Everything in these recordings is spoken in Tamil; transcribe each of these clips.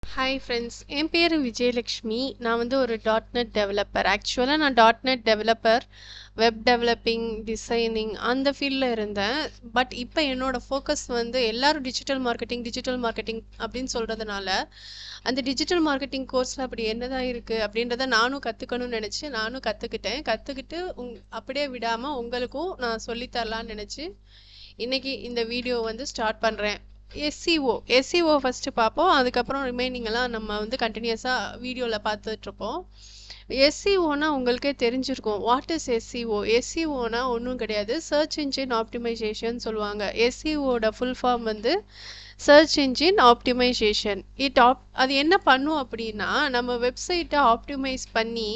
ஹாய் ஃப்ரெண்ட்ஸ், என் பேர் விஜயலக்ஷ்மி. நான் வந்து ஒரு டாட் நெட் டெவலப்பர். ஆக்சுவலாக நான் dot net developer, web developing, designing அந்த ஃபீல்டில் இருந்தேன். பட் இப்போ என்னோட ஃபோக்கஸ் வந்து எல்லாரும் டிஜிட்டல் மார்க்கெட்டிங் அப்படின்னு சொல்கிறதுனால அந்த டிஜிட்டல் மார்க்கெட்டிங் கோர்ஸில் அப்படி என்னதான் இருக்குது அப்படின்றத நானும் கற்றுக்கணும்னு நினச்சி நானும் கற்றுக்கிட்டு அப்படியே விடாமல் உங்களுக்கும் நான் சொல்லித்தரலான்னு நினச்சி இன்னைக்கு இந்த வீடியோ வந்து ஸ்டார்ட் பண்ணுறேன். எஸ்சிஓ ஃபஸ்ட்டு பார்ப்போம். அதுக்கப்புறம் ரிமைனிங் எல்லாம் நம்ம வந்து கண்டினியூஸாக வீடியோவில் பார்த்துட்ருப்போம். எஸ்சிஓனா உங்களுக்கே தெரிஞ்சிருக்கும். What is SEO? எஸ்சிஓனா ஒன்றும் கிடையாது, சர்ச் இன்ஜின் ஆப்டிமைசேஷன் சொல்லுவாங்க. எஸ்சிஓட ஃபுல் ஃபார்ம் வந்து சர்ச் இன்ஜின் ஆப்டிமைசேஷன். அது என்ன பண்ணும் அப்படின்னா, நம்ம வெப்சைட்டை ஆப்டிமைஸ் பண்ணி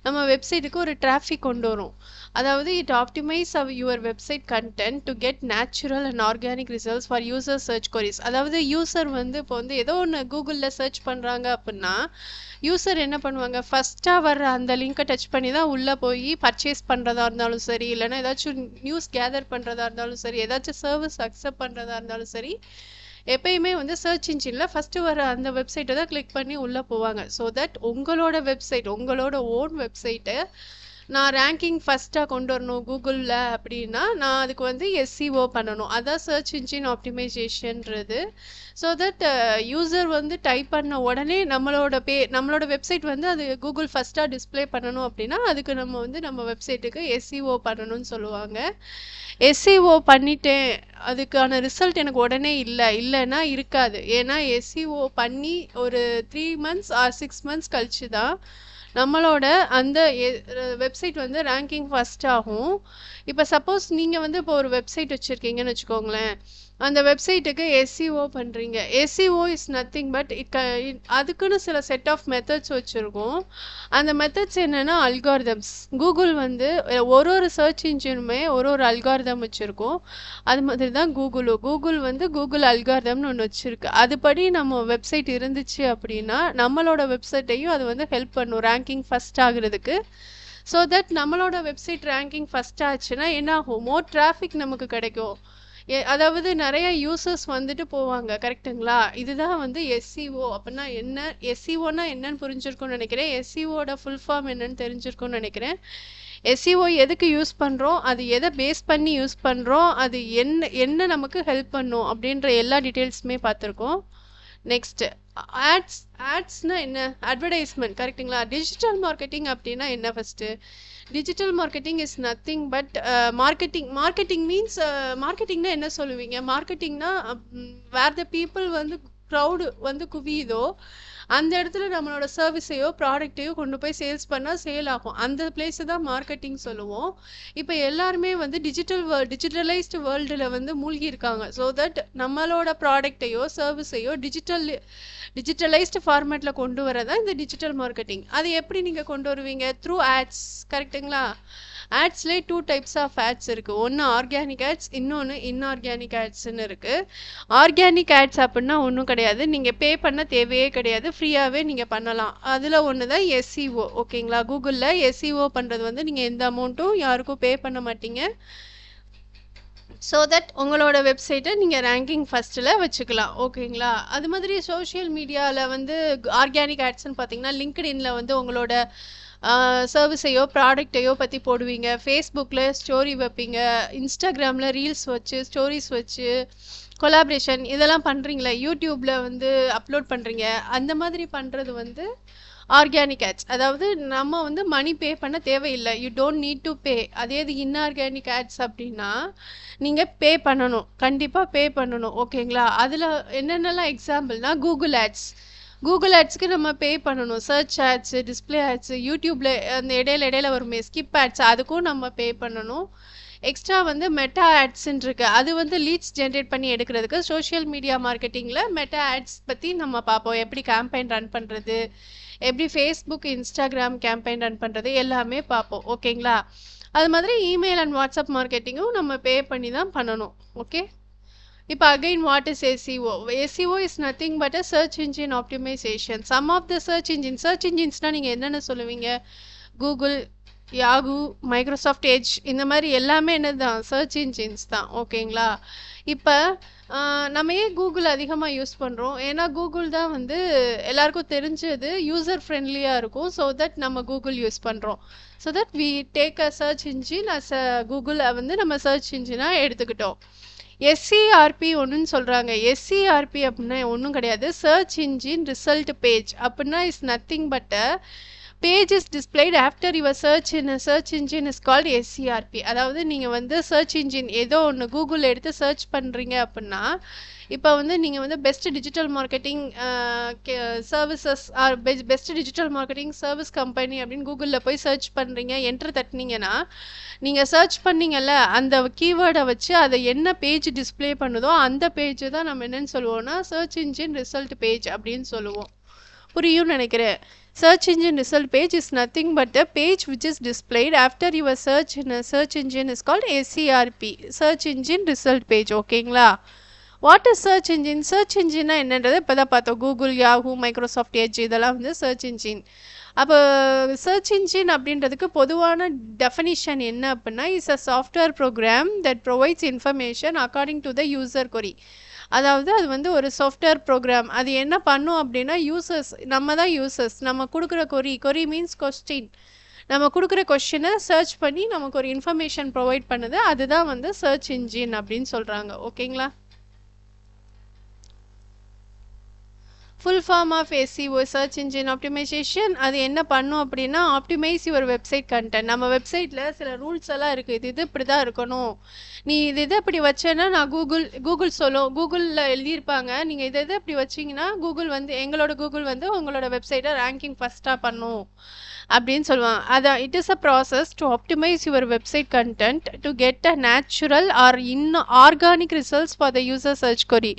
நம்ம வெப்சைட்டுக்கு ஒரு டிராஃபிக் கொண்டு வரும். அதாவது it optimise your website content to get natural and organic results for user search queries. அதாவது யூசர் வந்து இப்போ வந்து ஏதோ ஒன்று கூகுளில் சர்ச் பண்ணுறாங்க அப்படின்னா யூசர் என்ன பண்ணுவாங்க, ஃபஸ்ட்டாக வர்ற அந்த லிங்கை டச் பண்ணி தான் உள்ளே போய் பர்ச்சேஸ் பண்ணுறதா இருந்தாலும் சரி, இல்லைன்னா ஏதாச்சும் நியூஸ் கேதர் பண்ணுறதா இருந்தாலும் சரி, ஏதாச்சும் சர்வீஸ் அக்செப்ட் பண்ணுறதா இருந்தாலும் சரி, எப்பயுமே வந்து சர்ச் இன்ஜினில் ஃபஸ்ட்டு வர அந்த வெப்சைட்டை தான் கிளிக் பண்ணி உள்ளே போவாங்க. ஸோ தட் உங்களோட வெப்சைட், உங்களோட ஓன் வெப்சைட்டை நான் ரேங்கிங் ஃபஸ்ட்டாக கொண்டு வரணும் கூகுளில் அப்படின்னா நான் அதுக்கு வந்து எஸ்சிஓ பண்ணணும். அதான் சர்ச் இன்ஜின் ஆப்டிமைசேஷன்றது. ஸோ தட் யூசர் வந்து டைப் பண்ண உடனே நம்மளோட வெப்சைட் வந்து அது கூகுள் ஃபஸ்ட்டாக டிஸ்பிளே பண்ணணும் அப்படின்னா அதுக்கு நம்ம வந்து நம்ம வெப்சைட்டுக்கு எஸ்சிஓ பண்ணணும்னு சொல்லுவாங்க. எஸ்சிஓ பண்ணிட்டேன், அதுக்கான ரிசல்ட் எனக்கு உடனே இல்லைன்னா இருக்காது. ஏன்னா எஸ்சிஓ பண்ணி ஒரு 3 months ஆர் 6 months கழிச்சு தான் நம்மளோட அந்த வெப்சைட் வந்து ரேங்கிங் ஃபர்ஸ்ட் ஆகும். இப்போ சப்போஸ் நீங்கள் வந்து இப்போ ஒரு வெப்சைட் வச்சுருக்கீங்கன்னு வச்சுக்கோங்களேன். அந்த வெப்சைட்டுக்கு எஸ்சிஓ பண்ணுறீங்க. எஸ்சிஓ இஸ் நத்திங் பட் அதுக்குன்னு சில செட் ஆஃப் மெத்தட்ஸ் வச்சுருக்கோம். அந்த மெத்தட்ஸ் என்னென்னா அல்காரிதம்ஸ். கூகுள் வந்து ஒரு சர்ச் இன்ஜினுமே ஒரு அல்காரிதம் வச்சுருக்கோம். அது மாதிரி தான் கூகுள் வந்து கூகுள் அல்காரிதம்னு ஒன்று வச்சுருக்கு. அதுபடி நம்ம வெப்சைட் இருந்துச்சு அப்படின்னா நம்மளோட வெப்சைட்டையும் அது வந்து ஹெல்ப் பண்ணும் ரேங்கிங் ஃபஸ்ட் ஆகுறதுக்கு. ஸோ தட் நம்மளோட வெப்சைட் ரேங்கிங் ஃபஸ்ட் ஆச்சுன்னா என்ன ஆகும், மோர் டிராஃபிக் நமக்கு கிடைக்கும். அதாவது நிறைய யூசர்ஸ் வந்துட்டு போவாங்க, கரெக்டுங்களா? இதுதான் வந்து எஸ்சிஓ அப்படின்னா என்ன, எஸ்சிஓனா என்னன்னு புரிஞ்சிருக்கும்னு நினைக்கிறேன். எஸ்சிஓட ஃபுல் ஃபார்ம் என்னன்னு தெரிஞ்சிருக்கும்னு நினைக்கிறேன். எஸ்சிஓ எதுக்கு யூஸ் பண்ணுறோம், அது எதை பேஸ் பண்ணி யூஸ் பண்ணுறோம், அது என்ன நமக்கு ஹெல்ப் பண்ணும் அப்படின்ற எல்லா டீட்டெயில்ஸுமே பார்த்துருக்கோம். நெக்ஸ்ட் ஆட்ஸ்னா என்ன, அட்வர்டைஸ்மெண்ட், கரெக்டுங்களா? டிஜிட்டல் மார்க்கெட்டிங் அப்படின்னா என்ன? First digital marketing is nothing but marketing means மார்க்கெட்டிங்னா என்ன சொல்லுவீங்க? மார்க்கெட்டிங்னா வேர் த பீப்புள் வந்து க்ரௌடு வந்து குவியுதோ அந்த இடத்துல நம்மளோட சர்வீஸையோ ப்ராடக்டையோ கொண்டு போய் சேல்ஸ் பண்ணால் சேல் ஆகும். அந்த பிளேஸை தான் மார்க்கெட்டிங் சொல்லுவோம். இப்போ எல்லாருமே வந்து டிஜிட்டலைஸ்டு வேர்ல்டில் வந்து மூழ்கி இருக்காங்க. ஸோ தட் நம்மளோட ப்ராடக்டையோ சர்வீஸையோ டிஜிட்டலைஸ்டு ஃபார்மேட்டில் கொண்டு வரதான் இந்த டிஜிட்டல் மார்க்கெட்டிங். அது எப்படி நீங்கள் கொண்டு வருவீங்க? த்ரூ ஆட்ஸ், கரெக்டுங்களா? ஆட்ஸ்லேயே 2 types ஆஃப் ஆட்ஸ் இருக்குது. ஒன்று ஆர்கானிக் ஆட்ஸ், இன்னொன்று இன்ஆர்கானிக் ஆட்ஸ்ன்னு இருக்குது. ஆர்கானிக் ஆட்ஸ் அப்படின்னா ஒன்றும் கிடையாது, நீங்கள் பே பண்ண தேவையே கிடையாது, ஃப்ரீயாகவே நீங்கள் பண்ணலாம். அதில் ஒன்று தான் எஸ்சிஓ. ஓகேங்களா? கூகுளில் எஸ்சிஓ பண்ணுறது வந்து நீங்கள் எந்த அமௌண்ட்டும் யாருக்கும் பே பண்ண மாட்டீங்க. ஸோ தட் உங்களோட வெப்சைட்டை நீங்கள் ரேங்கிங் ஃபஸ்ட்டில் வச்சுக்கலாம். ஓகேங்களா? அது மாதிரி சோஷியல் மீடியாவில் வந்து ஆர்கானிக் ஆட்ஸ்ன்னு பார்த்தீங்கன்னா லிங்க்டின்ல வந்து உங்களோட சர்வீஸையோ ப்ராடக்டையோ பற்றி போடுவீங்க. ஃபேஸ்புக்கில் ஸ்டோரி வைப்பீங்க, இன்ஸ்டாகிராமில் ரீல்ஸ் வச்சு ஸ்டோரிஸ் வச்சு கொலாபரேஷன் இதெல்லாம் பண்ணுறீங்களே, யூடியூப்பில் வந்து அப்லோட் பண்ணுறீங்க. அந்த மாதிரி பண்ணுறது வந்து ஆர்கானிக் ஆட்ஸ். அதாவது நம்ம வந்து மணி பே பண்ண தேவையில்லை, you don't need to pay. அதே இது இன்ஆர்கானிக் ஆட்ஸ் அப்படின்னா நீங்கள் பே பண்ணணும், கண்டிப்பாக பே பண்ணணும். ஓகேங்களா? அதில் என்னென்னலாம் எக்ஸாம்பிள்னா கூகுள் ஆட்ஸ்க்கு நம்ம பே பண்ணணும். சர்ச் ஆட்ஸ், டிஸ்பிளே ஆட்ஸ், யூடியூப்பில் அந்த இடையில வருமே ஸ்கிப் ஆட்ஸ், அதுக்கும் நம்ம பே பண்ணணும். எக்ஸ்ட்ரா வந்து மெட்டா ஆட்ஸ்ன்னு இருக்குது. அது வந்து லீட்ஸ் ஜென்ரேட் பண்ணி எடுக்கிறதுக்கு சோஷியல் மீடியா மார்க்கெட்டிங்கில் மெட்டா ஆட்ஸ் பற்றி நம்ம பார்ப்போம். எப்படி கேம்பெயின் ரன் பண்ணுறது, எப்படி ஃபேஸ்புக் இன்ஸ்டாகிராம் கேம்பெயின் ரன் பண்ணுறது எல்லாமே பார்ப்போம். ஓகேங்களா? அது மாதிரி இமெயில் அண்ட் வாட்ஸ்அப் மார்க்கெட்டிங்கும் நம்ம பே பண்ணி தான் பண்ணணும். ஓகே, இப்போ again what is SEO? SEO is nothing but a search engine optimisation. Some of the search இன்ஜின்ஸ்னால் நீங்கள் என்னென்ன சொல்லுவீங்க? கூகுள், யாகு, மைக்ரோசாஃப்ட் எட்ஜ் இந்த மாதிரி எல்லாமே என்னதுதான் சர்ச் இன்ஜின்ஸ் தான். ஓகேங்களா? இப்போ நம்ம ஏன் கூகுள் அதிகமாக யூஸ் பண்ணுறோம்? ஏன்னா கூகுள் தான் வந்து எல்லாருக்கும் தெரிஞ்சது, யூசர் ஃப்ரெண்ட்லியாக இருக்கும். ஸோ தட் நம்ம கூகுள் யூஸ் பண்ணுறோம். So that we take a search engine as a கூகுளை வந்து நம்ம சர்ச் இன்ஜினாக எடுத்துக்கிட்டோம். எஸ்சிஆர்பி ஒன்றுன்னு சொல்கிறாங்க. எஸ்சிஆர்பி அப்படின்னா ஒன்றும் கிடையாது, சர்ச் இன்ஜின் ரிசல்ட் பேஜ். அப்படின்னா is nothing but page is displayed after your search in search engine is called SERP. அதாவது நீங்கள் வந்து சர்ச் இன்ஜின் ஏதோ ஒன்று கூகுளில் எடுத்து சர்ச் பண்ணுறீங்க அப்படின்னா, இப்போ வந்து நீங்கள் வந்து best digital marketing services or best digital marketing service company அப்படின்னு கூகுளில் போய் சர்ச் பண்ணுறீங்க, என்ட்ரு தட்டினீங்கன்னா நீங்கள் சர்ச் பண்ணீங்கல்ல அந்த கீவேர்டை வச்சு அதை என்ன பேஜ் டிஸ்பிளே பண்ணுதோ அந்த பேஜ் தான் நம்ம என்னன்னு சொல்லுவோம்னா சர்ச் இன்ஜின் ரிசல்ட் பேஜ் அப்படின்னு சொல்லுவோம். புரியும் நினைக்கிறேன். Search engine result page is nothing but the page which is displayed after your search in a search engine is called SERP, search engine result page. ஓகேங்களா? What is search engine? Search இன்ஜின்னா என்னன்றது இப்போ தான் பார்த்தோம். கூகுள், யாஹூ, மைக்ரோசாஃப்ட் எட்ஜ் இதெல்லாம் வந்து சர்ச் இன்ஜின். அப்போ சர்ச் இன்ஜின் அப்படின்றதுக்கு பொதுவான டெஃபினிஷன் என்ன அப்படின்னா, is a software program that provides information according to the user query. அதாவது அது வந்து ஒரு சாஃப்ட்வேர் ப்ரோக்ராம். அது என்ன பண்ணும் அப்படின்னா, யூசர்ஸ், நம்ம தான் யூசர்ஸ், நம்ம கொடுக்குற கொரி மீன்ஸ் கொஸ்டின், நம்ம கொடுக்குற கொஸ்டினை சர்ச் பண்ணி நமக்கு ஒரு இன்ஃபர்மேஷன் ப்ரொவைட் பண்ணுது. அதுதான் வந்து சர்ச் இன்ஜின் அப்படின்னு சொல்கிறாங்க. ஓகேங்களா? Full form of SEO search engine optimization. அது என்ன பண்ணும் அப்படின்னா, ஆப்டிமைஸ் யுவர் வெப்சைட் கண்டென்ட். நம்ம வெப்சைட்டில் சில ரூல்ஸ் எல்லாம் இருக்குது, இது இப்படி தான் இருக்கணும், நீ இது இப்படி வச்சேன்னா நான் கூகுள் சொல்லும், கூகுளில் எழுதியிருப்பாங்க, நீங்கள் இது இப்படி வச்சிங்கன்னா கூகுள் வந்து எங்களோட கூகுள் வந்து உங்களோட வெப்சைட்டை ரேங்கிங் ஃபஸ்ட்டாக பண்ணும் அப்படின்னு சொல்லுவாங்க. அதான் it is a process to optimise your website content to get a natural or organic results for the user search query.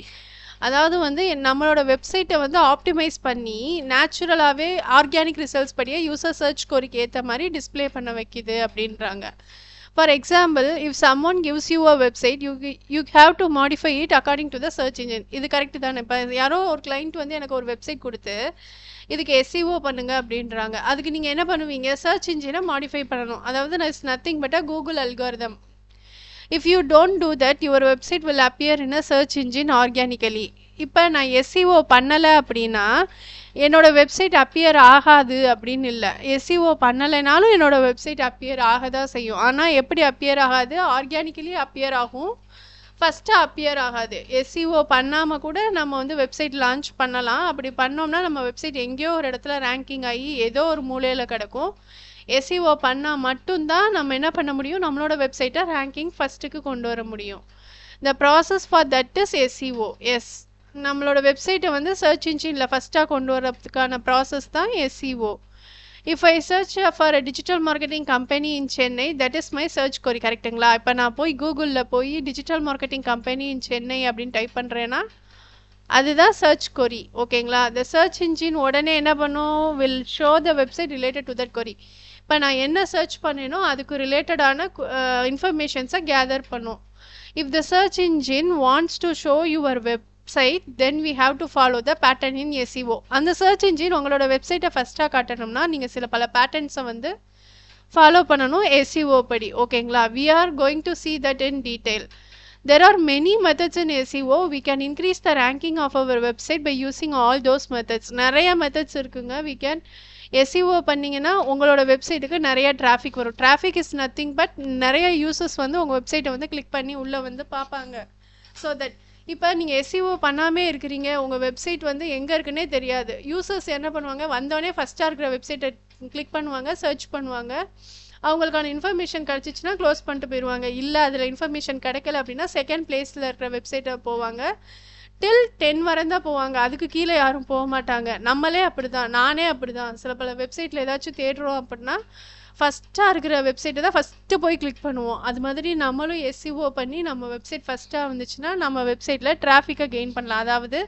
அதாவது வந்து நம்மளோட வெப்சைட்டை வந்து ஆப்டிமைஸ் பண்ணி நேச்சுரலாகவே ஆர்கானிக் ரிசல்ட்ஸ் படியே யூசர் சர்ச் கோரிக்கு ஏற்ற மாதிரி டிஸ்பிளே பண்ண வைக்கிது அப்படின்றாங்க. For example, if someone gives you a website, you have to modify it according to the search engine. இது கரெக்டு தானே? இப்போ யாரோ ஒரு கிளைண்ட் வந்து எனக்கு ஒரு வெப்சைட் கொடுத்து இதுக்கு எஸ்இஓ பண்ணுங்க அப்படின்றாங்க. அதுக்கு நீங்கள் என்ன பண்ணுவீங்க? சர்ச் இன்ஜினை மாடிஃபை பண்ணணும். அதாவது it's nothing but a Google algorithm. If you don't do that, your website will appear in a search engine organically. இப்போ நான் எஸ்இஓ பண்ணலை அப்படின்னா என்னோட வெப்சைட் அப்பியர் ஆகாது அப்படின்னு இல்லை. எஸ்இஓ பண்ணலைனாலும் என்னோட வெப்சைட் அப்பியர் ஆக தான் செய்யும். ஆனால் எப்படி அப்பியர் ஆகாது? ஆர்கானிக்கலி அப்பியர் ஆகும், ஃபஸ்ட்டு அப்பியர் ஆகாது. எஸ்இஓ பண்ணாமல் கூட நம்ம வந்து வெப்சைட் லான்ச் பண்ணலாம். அப்படி பண்ணோம்னா நம்ம வெப்சைட் எங்கேயோ ஒரு இடத்துல ரேங்கிங் ஆகி ஏதோ ஒரு மூலையில் கிடக்கும். எஸ்இஓ பண்ணால் மட்டும்தான் நம்ம என்ன பண்ண முடியும்? நம்மளோட வெப்சைட்டை ரேங்கிங் ஃபஸ்ட்டுக்கு கொண்டு வர முடியும். The process for that is SEO. Yes, நம்மளோட வெப்சைட்டை வந்து சர்ச் இன்ஜினில் ஃபஸ்ட்டாக கொண்டு வரதுக்கான ப்ராசஸ் தான் SEO. If I search for a digital marketing company in Chennai, that is my search query. கரெக்டுங்களா? இப்போ நான் போய் கூகுளில் போய் digital marketing company in Chennai அப்படின்னு டைப் பண்ணுறேன்னா அதுதான் சர்ச் கொரி. ஓகேங்களா? த சர்ச் இன்ஜின் உடனே என்ன பண்ணும்? Will show the website related to that query. இப்போ நான் என்ன சர்ச் பண்ணேனோ அதுக்கு ரிலேட்டடான இன்ஃபர்மேஷன்ஸை கேதர் பண்ணும். If the search engine wants to show your website, then we have to follow the pattern in SEO. அந்த சர்ச் இன்ஜின் உங்களோட வெப்சைட்டை ஃபஸ்ட்டாக காட்டணும்னா நீங்கள் சில பல பேட்டர்ன்ஸை வந்து ஃபாலோ பண்ணணும் எஸ்இஓ படி. ஓகேங்களா? We are going to see that in detail. There are many methods in SEO. We can increase the ranking of our website by using all those methods. நிறைய மெத்தட்ஸ் இருக்குங்க. we can எஸ்இஓ பண்ணிங்கன்னா உங்களோட வெப்சைட்டுக்கு நிறைய டிராஃபிக் வரும். டிராஃபிக் இஸ் நத்திங் பட் நிறைய யூசர்ஸ் வந்து உங்கள் வெப்சைட்டை வந்து கிளிக் பண்ணி உள்ளே வந்து பார்ப்பாங்க. ஸோ தட் இப்போ நீங்கள் எஸ்இஓ பண்ணாமே இருக்கிறீங்க, உங்கள் வெப்சைட் வந்து எங்கே இருக்குன்னே தெரியாது. யூசர்ஸ் என்ன பண்ணுவாங்க? வந்தோடனே ஃபஸ்ட்டாக இருக்கிற வெப்சைட்டை கிளிக் பண்ணுவாங்க, சர்ச் பண்ணுவாங்க, அவங்களுக்கான இன்ஃபர்மேஷன் கிடச்சிச்சின்னா க்ளோஸ் பண்ணிட்டு போயிடுவாங்க. இல்லை அதில் இன்ஃபர்மேஷன் கிடைக்கல அப்படின்னா செகண்ட் பிளேஸில் இருக்கிற வெப்சைட்டை போவாங்க. டில் 10 வரையும் தான் போவாங்க, அதுக்கு கீழே யாரும் போக மாட்டாங்க. நம்மளே அப்படி தான், நானே அப்படி தான். சில பல வெப்சைட்டில் ஏதாச்சும் தேடுறோம் அப்படின்னா ஃபஸ்ட்டாக இருக்கிற வெப்சைட்டை தான் ஃபஸ்ட்டு போய் கிளிக் பண்ணுவோம். அது மாதிரி நம்மளும் எஸ்இஓ பண்ணி நம்ம வெப்சைட் ஃபஸ்ட்டாக வந்துச்சுன்னா நம்ம வெப்சைட்டில் டிராஃபிக்கை கெயின் பண்ணலாம். அதாவது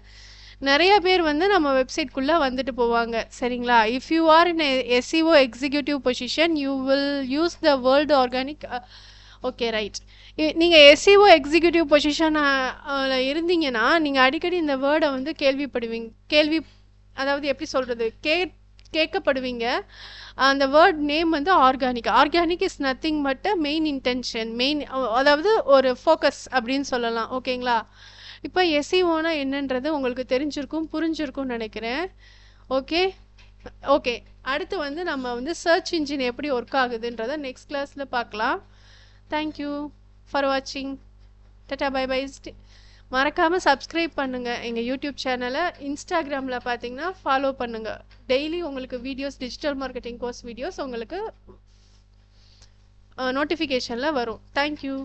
நிறைய பேர் வந்து நம்ம வெப்சைட்குள்ளே வந்துட்டு போவாங்க. சரிங்களா? If you are in SEO executive position, you will use the world organic. Okay, right. நீங்கள் எஸ்இஓ எக்ஸிக்யூட்டிவ் பொசிஷனில் இருந்தீங்கன்னா நீங்கள் அடிக்கடி இந்த வேர்டை வந்து கேள்விப்படுவீங்க. அதாவது எப்படி சொல்கிறது, கேட்கப்படுவீங்க. அந்த வேர்ட் நேம் வந்து organic. Organic is nothing but main intention, அதாவது ஒரு ஃபோக்கஸ் அப்படின்னு சொல்லலாம். ஓகேங்களா? இப்போ எஸ்இஓனா என்னன்றது உங்களுக்கு தெரிஞ்சிருக்கும், புரிஞ்சிருக்கும்னு நினைக்கிறேன். ஓகே ஓகே அடுத்து வந்து நம்ம வந்து சர்ச் இன்ஜின் எப்படி ஒர்க் ஆகுதுன்றதை நெக்ஸ்ட் கிளாஸில் பார்க்கலாம். தேங்க்யூ ஃபார் வாட்சிங். Tata bye bye. மறக்காமல் சப்ஸ்கிரைப் பண்ணுங்கள் எங்கள் யூடியூப் சேனலை. இன்ஸ்டாகிராமில் பார்த்தீங்கன்னா ஃபாலோ பண்ணுங்கள். டெய்லி உங்களுக்கு videos, digital marketing course videos உங்களுக்கு நோட்டிஃபிகேஷனில் வரும். தேங்க்யூ.